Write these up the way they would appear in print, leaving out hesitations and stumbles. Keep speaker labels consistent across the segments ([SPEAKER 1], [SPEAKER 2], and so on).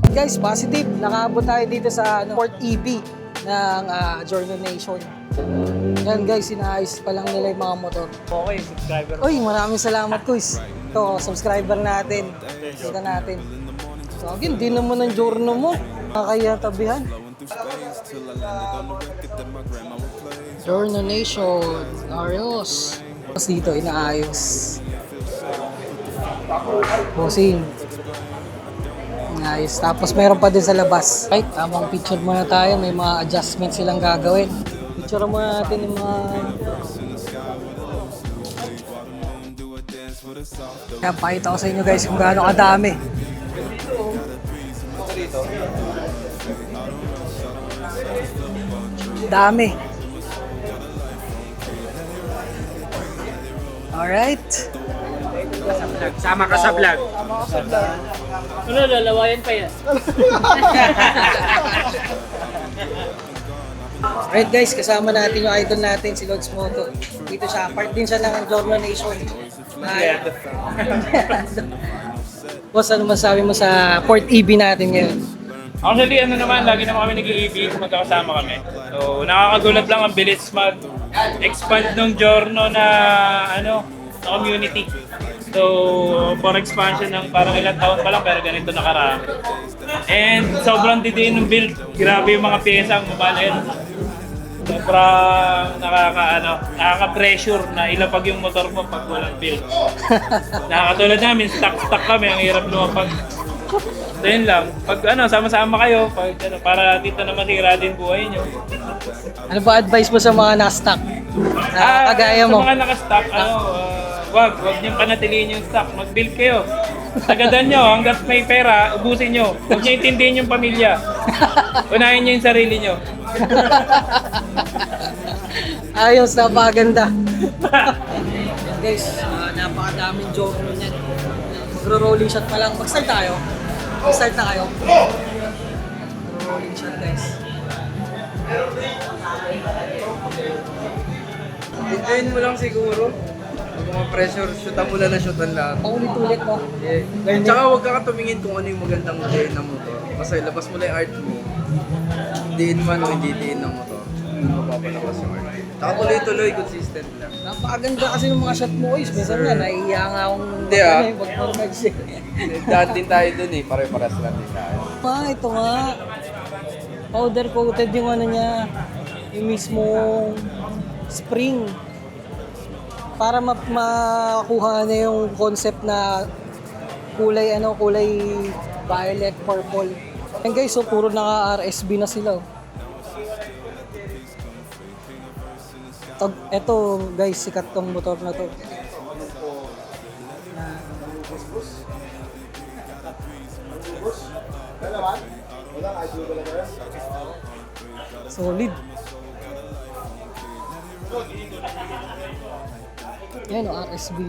[SPEAKER 1] Guys, positive. Nakaabot tayo dito sa Port EB ng Jordan Nation. Yan guys, inaayos pa lang nila yung mga motor.
[SPEAKER 2] Okay, subscriber.
[SPEAKER 1] Uy, maraming salamat Kuis. Ito, subscriber natin. Kita natin. So again, di naman ang journal mo. Nakakaya tabihan. Jordan Nation, Arios. Tapos dito, inaayos. Bossing. Nice. Tapos meron pa din sa labas. Right, tamang picture muna tayo. May mga adjustments silang gagawin. Picture muna natin yung mga... Kaya pakita ko sa inyo guys kung gaano kadami. Dami. Alright.
[SPEAKER 2] Sama ka sa vlog. Ano, lalawayan pa yan.
[SPEAKER 1] Alright guys, kasama natin yung idol natin, si Lods Moto. Dito siya, part din siya ng Jordan Nation. Boss, ano masabi mo sa Port EB natin ngayon?
[SPEAKER 2] Actually, ano naman, lagi naman kami nag-i-EB kung magkakasama kami. So, nakakagulat lang ang bilis mag-expand ng Giorno na, na community. So, for expansion ng parang ilang taon pa lang, pero ganito nakarami. And sobrang didiin ng build. Grabe yung mga pyesa ang mabalin. Sobrang nakaka-pressure na ilapag yung motor mo pag walang build. Nakakatulad namin, stock kami, ang hirap lumapag. So yun lang, pag sama-sama kayo, para dito na masira din buhay nyo.
[SPEAKER 1] Ano ba advice mo sa mga na-stock? Kagaya mo?
[SPEAKER 2] Sa mga naka-stock, wag niyong panatilihin yung stock, mag-build kayo. Tagadan nyo, hanggat may pera, ubusin nyo. Huwag nyo intindihin yung pamilya. Unahin nyo yung sarili nyo.
[SPEAKER 1] Ayos, napakaganda. Guys, napakadaming Jordan yan. Magro-rolling shot pa lang. Mag-start tayo. Mag-start na kayo. Magro-rolling shot guys.
[SPEAKER 3] Enjoyin mo lang siguro. Huwag mga pressure, shootan mo lang na shootan lahat.
[SPEAKER 1] Paulit-ulit mo.
[SPEAKER 3] Yeah. Tsaka huwag ka tumingin kung ano yung magandang diin ng motor. Basta ilabas mo lang yung art mo. Diin man o hindi diin ng motor. Mapapalabas yung art. Tsaka tuloy-tuloy, consistent lang.
[SPEAKER 1] Napakaganda kasi ng mga shot mo, guys. Minsan nga, naiiya nga akong mag-mag-mag-shit.
[SPEAKER 3] Daan din tayo dun eh, pare-paras lang din tayo.
[SPEAKER 1] Ito nga. Powder coated yung ano niya. Yung mismong spring. Para makuha na yung concept na kulay violet, purple. And guys, so puro naka RSB na sila. Ito guys, sikat tong motor na to. Solid. Yan o, RSB.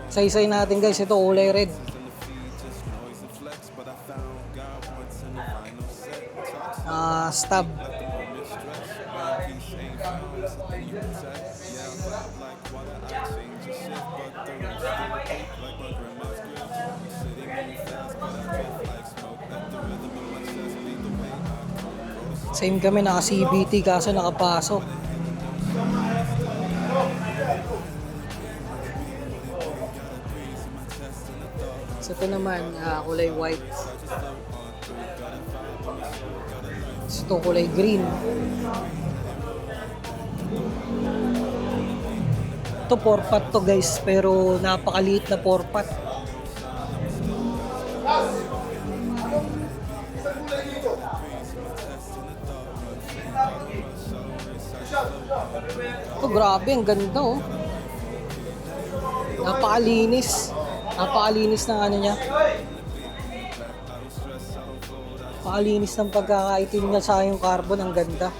[SPEAKER 1] Saysay natin guys, ito kulay red. Stub. Same kami, naka CBT kaso nakapasok. So ito naman, kulay white. So ito kulay green. Ito 4-pot to guys, pero napakaliit na 4-pot. Ito grabe, ang ganda oh. Napakalinis. Napakalinis ng ano niya. Napakalinis ng pagkakaitim niya sa yung carbon, ang ganda.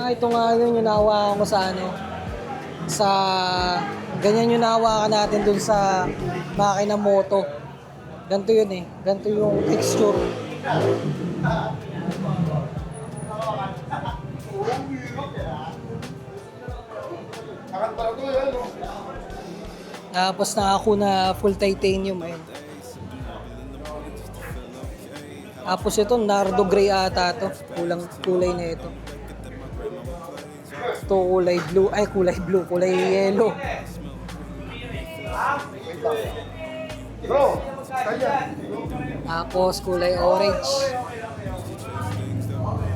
[SPEAKER 1] Ito nga yun, yung nahawakan ko sa sa ganyan yung nahawakan natin dun sa makina moto. Ganito yun eh. Ganito yung texture. Tapos nakaku na full titanium ayun. Tapos ito, Nardo Gray ata to. Kulay na ito. Ito kulay blue. Ay, kulay blue. Kulay yellow. Tapos kulay orange.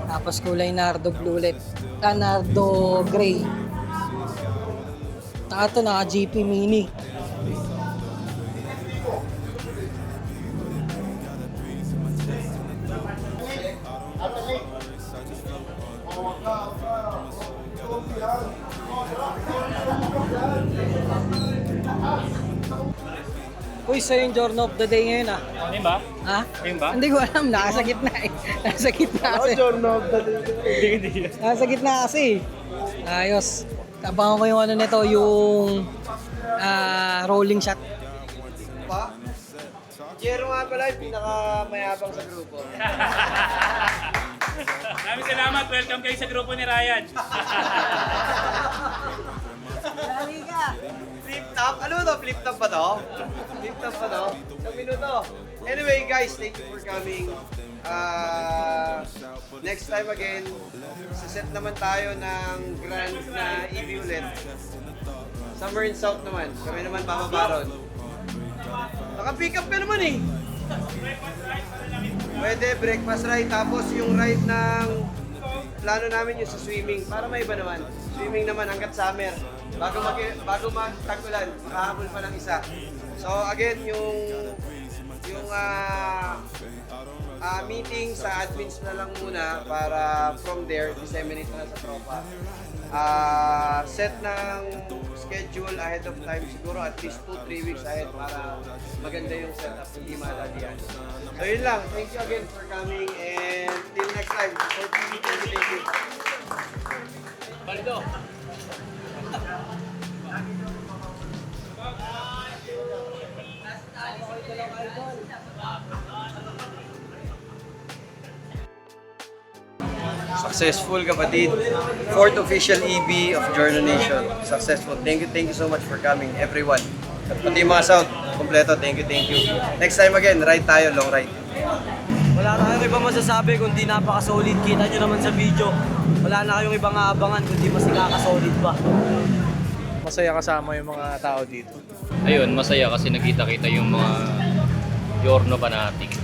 [SPEAKER 1] Tapos kulay Nardo blue ulit. Nardo Gray. Ito, naka GP Mini. Uy, sa'yo yung Journal of the Day ngayon ah.
[SPEAKER 2] Ano ba?
[SPEAKER 1] Ha?
[SPEAKER 2] Ayun ba?
[SPEAKER 1] Hindi ko alam, nasa gitna eh. Nasa gitna kasi.
[SPEAKER 2] Hindi.
[SPEAKER 1] Nasa gitna kasi. Ayos. Abangan ko yung ano nito, yung rolling shot.
[SPEAKER 3] Pa? Jero nga pala yung pinakamayabang sa grupo.
[SPEAKER 2] Maraming salamat. Welcome kayo sa grupo ni Ryan.
[SPEAKER 1] Lali ka!
[SPEAKER 3] Flip top? Ano to? Flip top ba to? Flip top ba to? Isang minuto. Anyway guys, thank you for coming. Next time again, saset naman tayo ng grand na EV ulit. Summer in South naman. Kami naman bababaron. Naka-pick up ka naman eh. Pwede, breakfast ride. Tapos yung ride ng plano namin yung sa swimming. Para may iba naman. Swimming naman hanggat summer. Bago mag-tag-ulan, makahabol pa ng isa. So again, yung meeting sa admins na lang muna para from there, disseminate na sa tropa. Set ng schedule ahead of time, siguro at least 2-3 weeks ahead para maganda yung setup, hindi madalian. So yun lang, thank you again for coming and till next time. Thank you.
[SPEAKER 2] Baldo.
[SPEAKER 3] Successful kapatid. Fourth official EB of Journal Nation. Successful. Thank you so much for coming everyone. At pati yung mga sound, kompleto. Thank you. Next time again, ride tayo, long ride.
[SPEAKER 4] Wala na kayong ibang masasabi kundi napaka-solid. Kita nyo naman sa video. Wala na kayong ibang aabangan kundi mas nakaka-solid pa.
[SPEAKER 5] Masaya kasama yung mga tao dito.
[SPEAKER 6] Ayun, masaya kasi nakita-kita yung mga Yorno fanatic.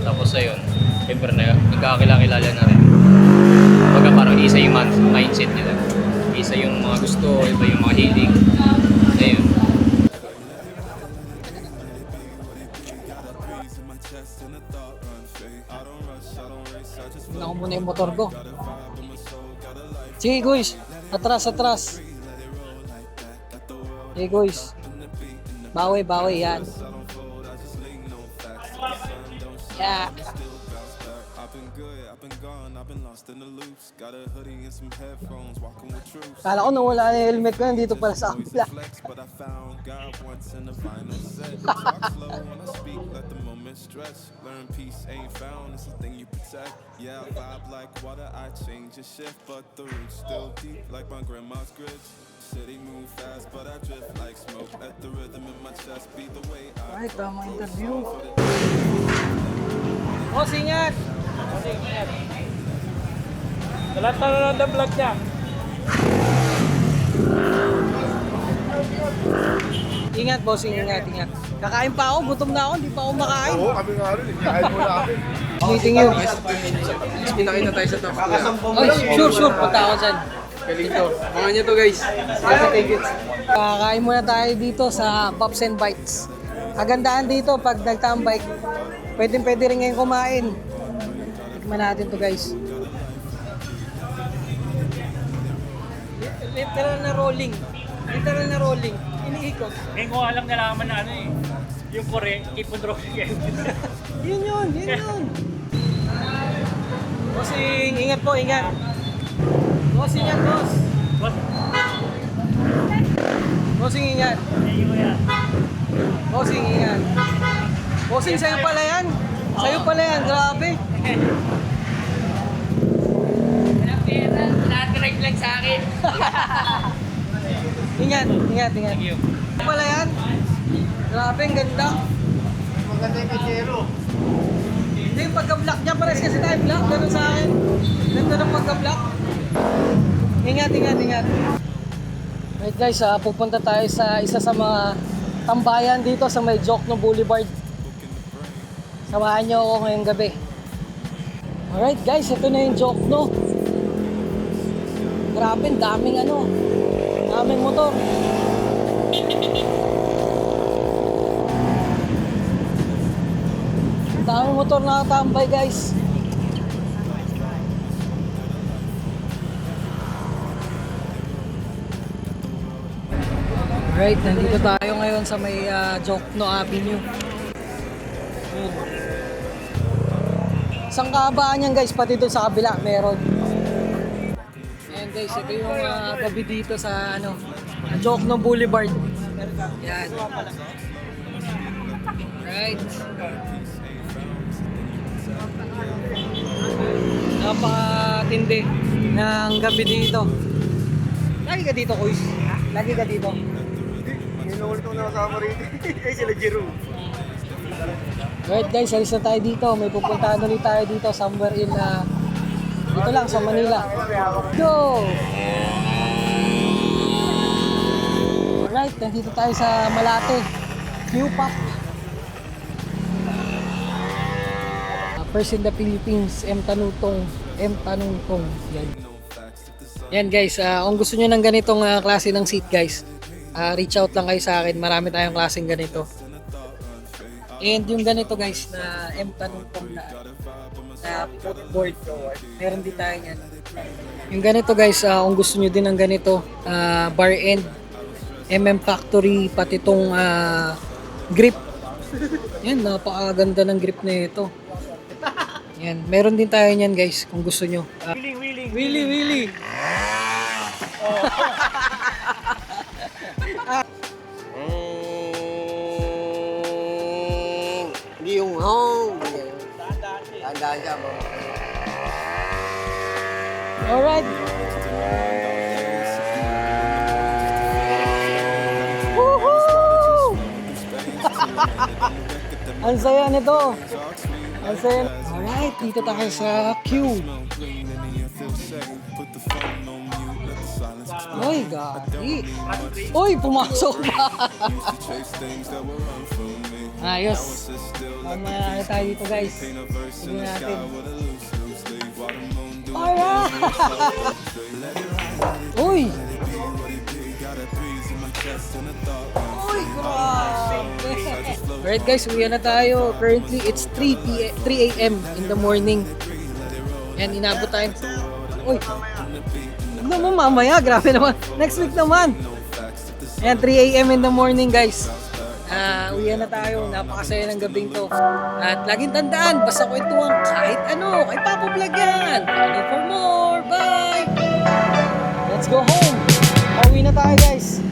[SPEAKER 6] Tapos ayun, siyempre nagkakilala na rin. Baga parang isa yung mindset nila. Isa yung mga gusto, iba yung mga hilig. Ayun.
[SPEAKER 1] Tignan ko muna yung motor ko. Sige guys, atras. Sige guys. Bawi, yan. Yeah. Kala ko nawala na yung helmet ko, nandito pala sa ampla. Ay, tama interview. Boss, ingat!
[SPEAKER 2] Sa lahat na nanonood ng vlog niya.
[SPEAKER 1] Ingat, boss, ingat. Kakain pa ako, gutom na ako, hindi pa ako makain.
[SPEAKER 5] Oo, kami nga rin. Kain mo na kami.
[SPEAKER 1] Meeting you.
[SPEAKER 3] Pinakita tayo sa top.
[SPEAKER 1] Ay, sure, punta ako dyan.
[SPEAKER 3] Galing to. Mga nyo to guys. Thank you.
[SPEAKER 1] Kakain muna tayo dito sa Pops and Bites. Kagandahan dito, pag nagtambay, pwede rin ngayon kumain. Tikman natin to guys. Literal na rolling. Iniikot.
[SPEAKER 2] Ngayon ko alam nalaman na ano eh. Yung kore, keep on rolling.
[SPEAKER 1] Yun. Bossing, ingat po. Boss, ingat, boss. Bossing, ingat. Bossing, ingat. Bossing, sa'yo pala yan. Grabe.
[SPEAKER 6] lang sa akin.
[SPEAKER 1] Ingat, ingat, ingat.
[SPEAKER 2] Thank you.
[SPEAKER 1] Ano pala yan? Grabe, ang ganda.
[SPEAKER 3] Maganda yung kachero.
[SPEAKER 1] Hindi, yung pagka-block niya, pares kasi tayo block. Ganun sa akin. Ganda ng pagka-block. Ingat, ingat, ingat. Right guys, pupunta tayo sa isa sa mga tambayan dito sa may Jokno Boulevard. Samahan niyo ako ngayong gabi. Alright guys, ito na yung Jokno. Grabe, daming daming motor. Daming motor nakatambay guys. Alright, nandito tayo ngayon sa may Jokno Avenue. Yun. Isang kahabaan yan guys, pati doon sa kabila meron. Ayan guys, ito yung gabi dito sa Jokno Boulevard. Yan. Right. Napakatindi ng gabi dito. Lagi ka dito, Kuys? Lagi ka dito?
[SPEAKER 3] Inuul ko na kasama rin. Ay sila Jiro.
[SPEAKER 1] Right guys, alis na tayo dito. May pupuntahan ulit tayo dito somewhere in dito lang sa Manila. Go! Alright, nandito tayo sa Malate. Q-Pop. First in the Philippines, M. Tanutong. Yan. Yan guys, kung gusto nyo ng ganitong klase ng seat guys, reach out lang kayo sa akin. Marami tayong klaseng ganito. And yung ganito guys na M. Tanutong na footboard, meron din tayo yan. Yung ganito guys, kung gusto nyo din ng ganito, bar end, MM Factory, pati itong grip. Yan, napakaganda ng grip na ito. Yan, meron din tayo niyan guys kung gusto nyo. Willy.
[SPEAKER 3] Hindi yung home. Tandaan siya mo.
[SPEAKER 1] Alright. Woohoo! Ang saya nito. Ang saya. Alright, dito tayo sa Q. Uy, gagi. Uy, pumasok na. Ayos. Mamaya tayo dito guys. Tignan natin. Alright! Uy! Uy, grabe! Alright guys, uwi na tayo. Currently, it's 3 a.m. in the morning. Yan, inabot tayo. Uy! Huwag naman mamaya, grabe naman. Next week naman. Yan, 3 a.m. in the morning guys. Uwi na tayo. Napakasaya ng gabing to. At laging tandaan, basta kwentuhan kahit ano. Kay Papa Vlog yan. Follow for more. Bye! Let's go home. Uwi na tayo guys.